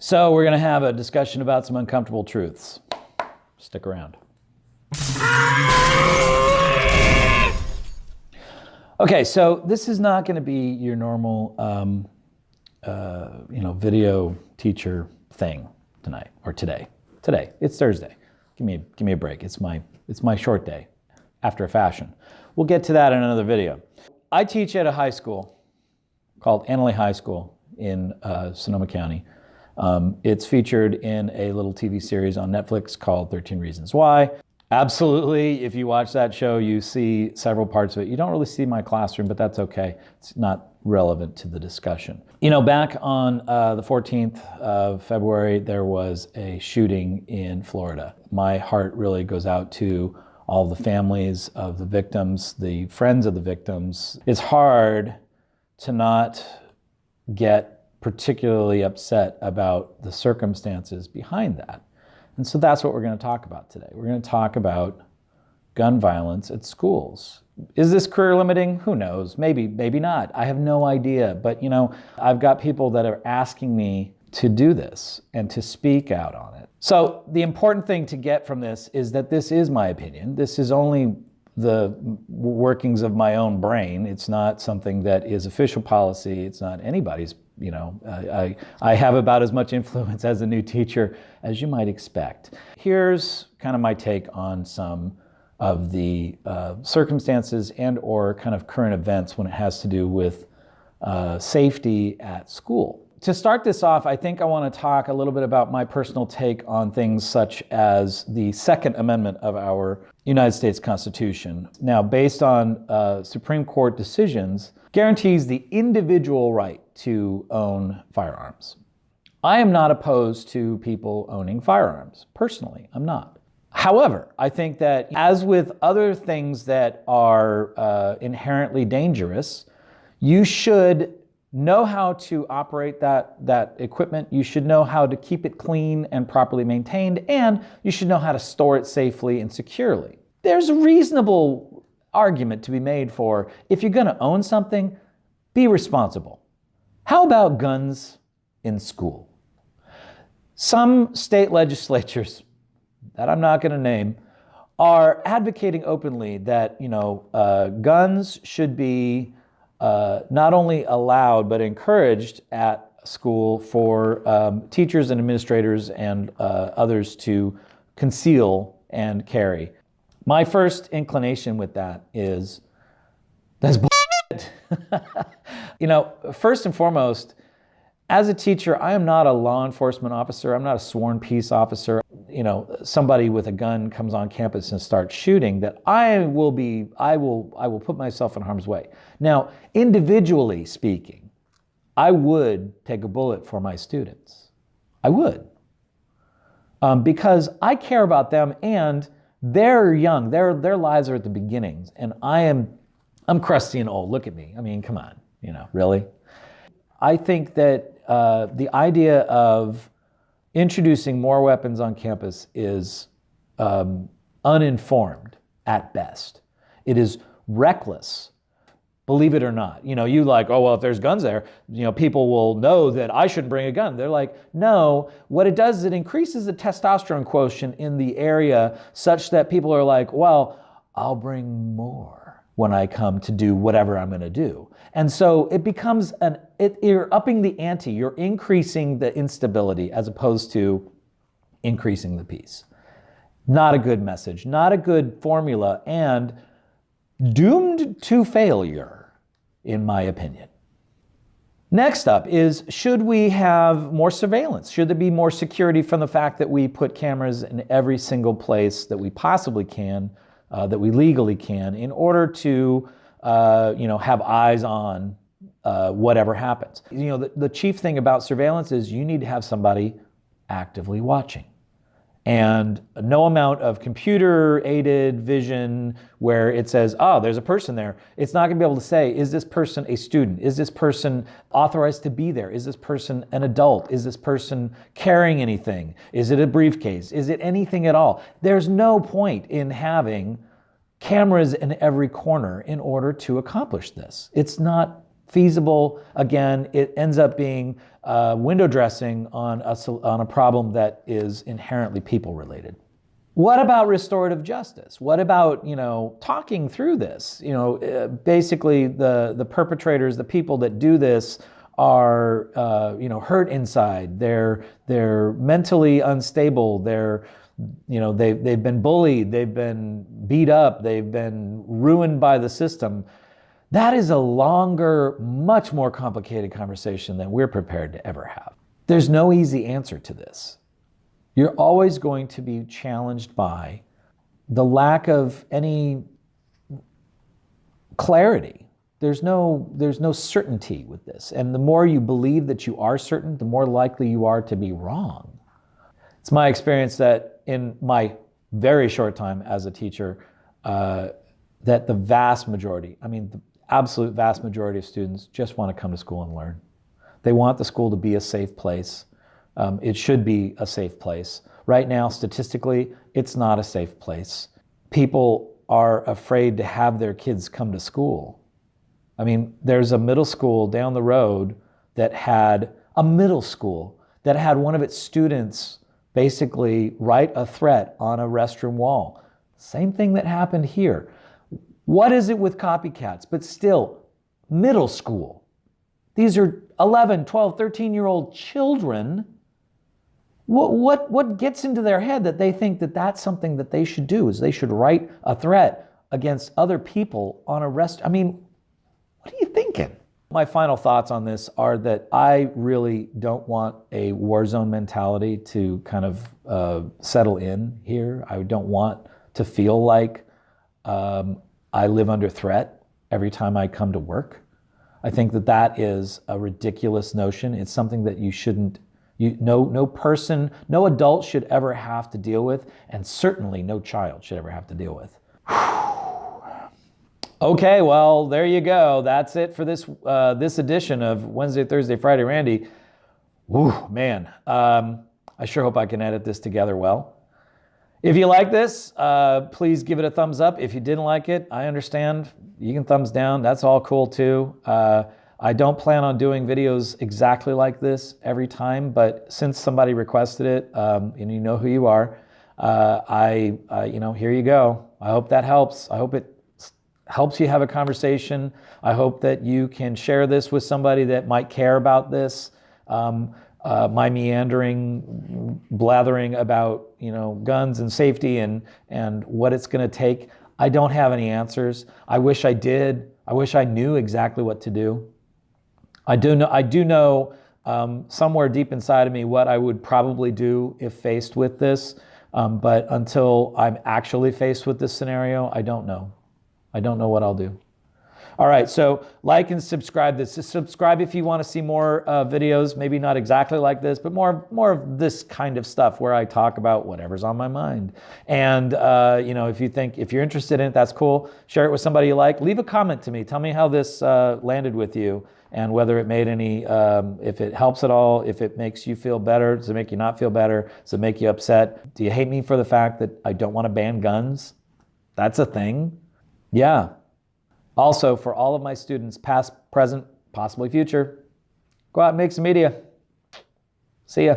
So we're going to have a discussion about some uncomfortable truths. Stick around. Okay, so this is not going to be your normal, video teacher thing tonight or today. Today, it's Thursday. Give me a break. It's my short day, after a fashion. We'll get to that in another video. I teach at a high school called Annalee High School in Sonoma County. It's featured in a little TV series on Netflix called 13 Reasons Why. Absolutely, if you watch that show, you see several parts of it. You don't really see my classroom, but that's okay. It's not relevant to the discussion. You know, back on the 14th of February, there was a shooting in Florida. My heart really goes out to all the families of the victims, the friends of the victims. It's hard to not get particularly upset about the circumstances behind that. And so that's what we're going to talk about today. We're going to talk about gun violence at schools. Is this career limiting? Who knows? Maybe, maybe not. I have no idea. But, you know, I've got people that are asking me to do this and to speak out on it. So the important thing to get from this is that this is my opinion. This is only the workings of my own brain. It's not something that is official policy. It's not anybody's. You know, I have about as much influence as a new teacher as you might expect. Here's kind of my take on some of the circumstances and or kind of current events when it has to do with safety at school. To start this off, I think I want to talk a little bit about my personal take on things such as the Second Amendment of our United States Constitution. Now, based on Supreme Court decisions, guarantees the individual right to own firearms. I am not opposed to people owning firearms. Personally, I'm not. However, I think that as with other things that are inherently dangerous, you should know how to operate that equipment. You should know how to keep it clean and properly maintained, and you should know how to store it safely and securely. There's a reasonable argument to be made for if you're going to own something, be responsible. How about guns in school? Some state legislatures that I'm not going to name are advocating openly that, guns should be not only allowed but encouraged at school for teachers and administrators and others to conceal and carry. My first inclination with that is that's bullshit. First and foremost, as a teacher, I am not a law enforcement officer. I'm not a sworn peace officer. Somebody with a gun comes on campus and starts shooting, that I will put myself in harm's way. Now, individually speaking, I would take a bullet for my students. I would. Because I care about them and they're young. Their lives are at the beginnings. And I'm crusty and old. Look at me. I mean, come on, really? I think that the idea of introducing more weapons on campus is uninformed at best. It is reckless, believe it or not. You like, oh, well, if there's guns there, people will know that I shouldn't bring a gun. They're like, no, what it does is it increases the testosterone quotient in the area such that people are like, well, I'll bring more when I come to do whatever I'm going to do. And so it becomes you're upping the ante, you're increasing the instability as opposed to increasing the peace. Not a good message, not a good formula, and doomed to failure, in my opinion. Next up is, should we have more surveillance? Should there be more security from the fact that we put cameras in every single place that we possibly can, that we legally can, in order to have eyes on whatever happens? The chief thing about surveillance is you need to have somebody actively watching. And no amount of computer-aided vision where it says, oh, there's a person there. It's not going to be able to say, is this person a student? Is this person authorized to be there? Is this person an adult? Is this person carrying anything? Is it a briefcase? Is it anything at all? There's no point in having cameras in every corner in order to accomplish this. It's not feasible. Again, it ends up being window dressing on a problem that is inherently people related. What about restorative justice? What about, talking through this? Basically the perpetrators, the people that do this are, hurt inside. They're mentally unstable. They've been bullied. They've been beat up. They've been ruined by the system. That is a longer, much more complicated conversation than we're prepared to ever have. There's no easy answer to this. You're always going to be challenged by the lack of any clarity. There's no certainty with this. And the more you believe that you are certain, the more likely you are to be wrong. It's my experience that in my very short time as a teacher, that the vast majority, the absolute vast majority of students just want to come to school and learn. They want the school to be a safe place. It should be a safe place. Right now, statistically, it's not a safe place. People are afraid to have their kids come to school. There's a middle school down the road that had one of its students basically write a threat on a restroom wall. Same thing that happened here. What is it with copycats? But still, middle school. These are 11, 12, 13-year-old children. What gets into their head that they think that that's something that they should do, is they should write a threat against other people on a rest? What are you thinking? My final thoughts on this are that I really don't want a war zone mentality to kind of settle in here. I don't want to feel like I live under threat every time I come to work. I think that is a ridiculous notion. It's something that no person, no adult should ever have to deal with, and certainly no child should ever have to deal with. Okay, well, there you go. That's it for this edition of Wednesday, Thursday, Friday, Randy. Whew, man. I sure hope I can edit this together well. If you like this, please give it a thumbs up. If you didn't like it, I understand. You can thumbs down. That's all cool too. I don't plan on doing videos exactly like this every time, but since somebody requested it, and you know who you are, here you go. I hope that helps. I hope it helps you have a conversation. I hope that you can share this with somebody that might care about this. My meandering, blathering about, guns and safety and what it's going to take. I don't have any answers. I wish I did. I wish I knew exactly what to do. I do know somewhere deep inside of me what I would probably do if faced with this. But until I'm actually faced with this scenario, I don't know. I don't know what I'll do. All right, so like and subscribe this. Just subscribe if you want to see more videos, maybe not exactly like this, but more of this kind of stuff where I talk about whatever's on my mind. And if you're interested in it, that's cool. Share it with somebody you like. Leave a comment to me. Tell me how this landed with you and whether it made any, if it helps at all, if it makes you feel better. Does it make you not feel better? Does it make you upset? Do you hate me for the fact that I don't want to ban guns? That's a thing. Yeah. Also, for all of my students, past, present, possibly future, go out and make some media. See ya.